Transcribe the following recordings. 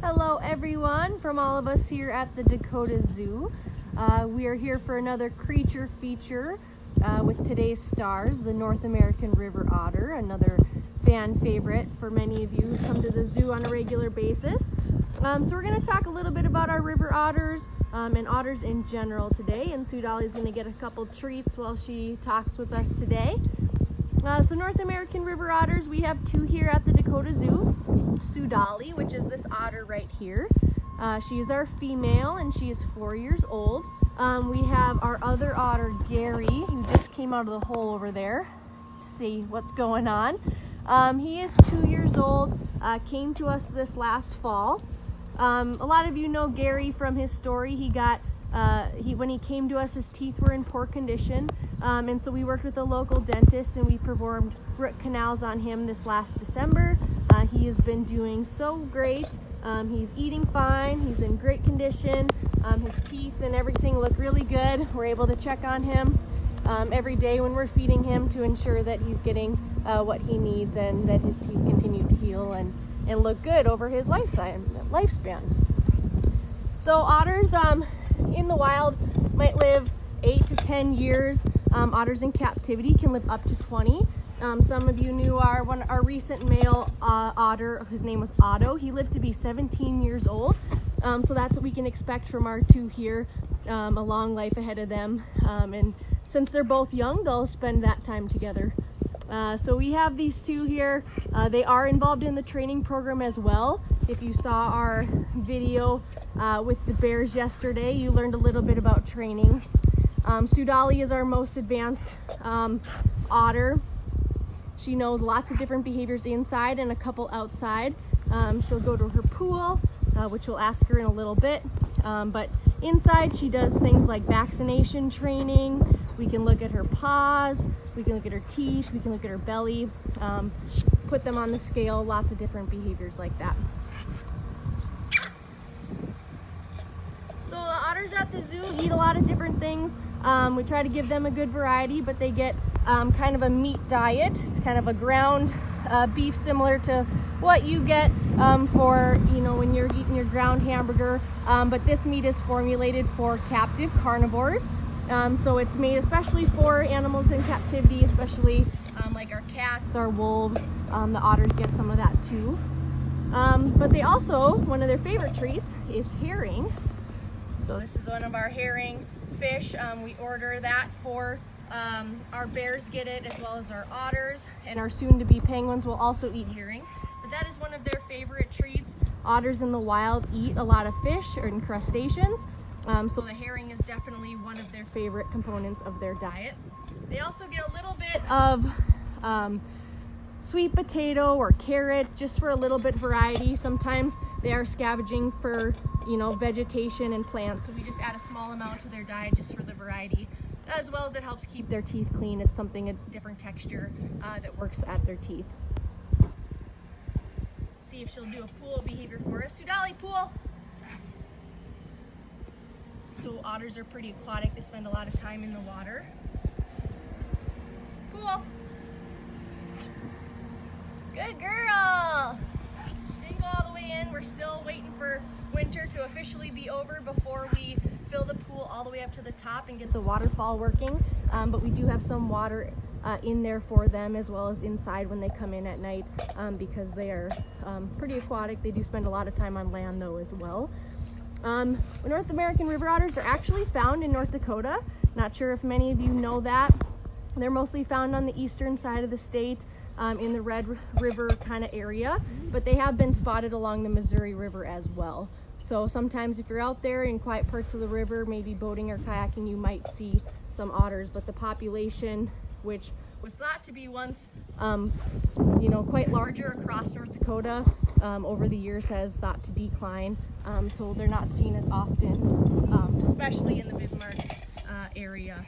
Hello everyone from all of us here at the Dakota Zoo. We are here for another creature feature with today's stars, the North American river otter, another fan favorite for many of you who come to the zoo on a regular basis. So we're going to talk a little bit about our river otters and otters in general today, and Sue Dolly's going to get a couple treats while she talks with us today. So North American river otters, we have two here at the Dakota Zoo. Sue Dolly, which is this otter right here. She is our female and she is 4 years old. We have our other otter, Gary, who just came out of the hole over there to see what's going on. He is 2 years old, came to us this last fall. A lot of you know Gary from his story. When he came to us, his teeth were in poor condition, and so we worked with a local dentist and we performed root canals on him this last December. He has been doing so great. He's eating fine, he's in great condition, his teeth and everything look really good. We're able to check on him every day when we're feeding him to ensure that he's getting what he needs and that his teeth continue to heal and look good over his lifespan. So otters in the wild might live 8 to 10 years. Otters in captivity can live up to 20. Some of you knew our recent male otter, his name was Otto. He lived to be 17 years old. So that's what we can expect from our two here, a long life ahead of them. And since they're both young, they'll spend that time together. So we have these two here. They are involved in the training program as well. If you saw our video with the bears yesterday, you learned a little bit about training. Sue Dolly is our most advanced otter. She knows lots of different behaviors inside and a couple outside. She'll go to her pool, which we'll ask her in a little bit. But inside she does things like vaccination training. We can look at her paws, we can look at her teeth, we can look at her belly, put them on the scale, lots of different behaviors like that. So the otters at the zoo eat a lot of different things. We try to give them a good variety, but they get kind of a meat diet. It's kind of a ground beef, similar to what you get for, when you're eating your ground hamburger. But this meat is formulated for captive carnivores. So it's made especially for animals in captivity, especially like our cats, our wolves. The otters get some of that too. But they also, one of their favorite treats is herring. So this is one of our herring fish. We order that for our bears, get it, as well as our otters, and our soon-to-be penguins will also eat herring. But that is one of their favorite treats. Otters in the wild eat a lot of fish and crustaceans, so the herring is definitely one of their favorite components of their diet. They also get a little bit of sweet potato or carrot, just for a little bit variety. Sometimes they are scavenging for vegetation and plants, so we just add a small amount to their diet just for the variety, as well as it helps keep their teeth clean. It's something, a different texture that works at their teeth. Let's see if she'll do a pool behavior for us. Sue Dolly, pool! So otters are pretty aquatic. They spend a lot of time in the water. Pool! Good girl! She didn't go all the way in. We're still waiting for winter to officially be over before we fill the pool all the way up to the top and get the waterfall working. But we do have some water in there for them, as well as inside when they come in at night, because they are pretty aquatic. They do spend a lot of time on land though as well. North American river otters are actually found in North Dakota. Not sure if many of you know that. They're mostly found on the eastern side of the state, in the Red River kind of area, but they have been spotted along the Missouri River as well. So sometimes if you're out there in quiet parts of the river, maybe boating or kayaking, you might see some otters, but the population, which was thought to be once, quite larger across North Dakota, over the years has thought to decline. So they're not seen as often, especially in the Bismarck area.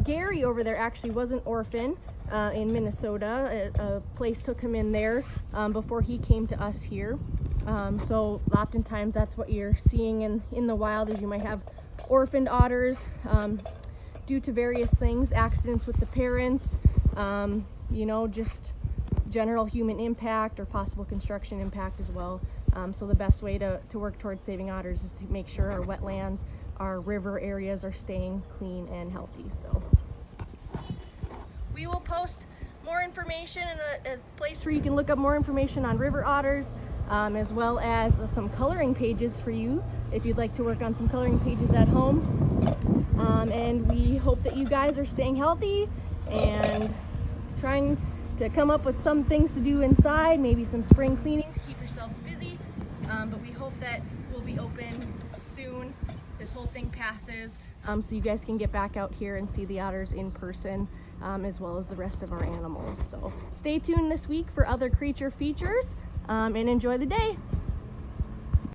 Gary over there actually was an orphan in Minnesota. A place took him in there before he came to us here. So oftentimes that's what you're seeing in the wild, is you might have orphaned otters due to various things, accidents with the parents, just general human impact or possible construction impact as well. So the best way to work towards saving otters is to make sure our wetlands, our river areas are staying clean and healthy. So we will post more information in a place where you can look up more information on river otters, as well as some coloring pages for you if you'd like to work on some coloring pages at home. And we hope that you guys are staying healthy and trying to come up with some things to do inside, maybe some spring cleaning to keep yourselves busy. But we hope that we'll be open soon. This whole thing passes, so you guys can get back out here and see the otters in person, as well as the rest of our animals. So stay tuned this week for other creature features, and enjoy the day.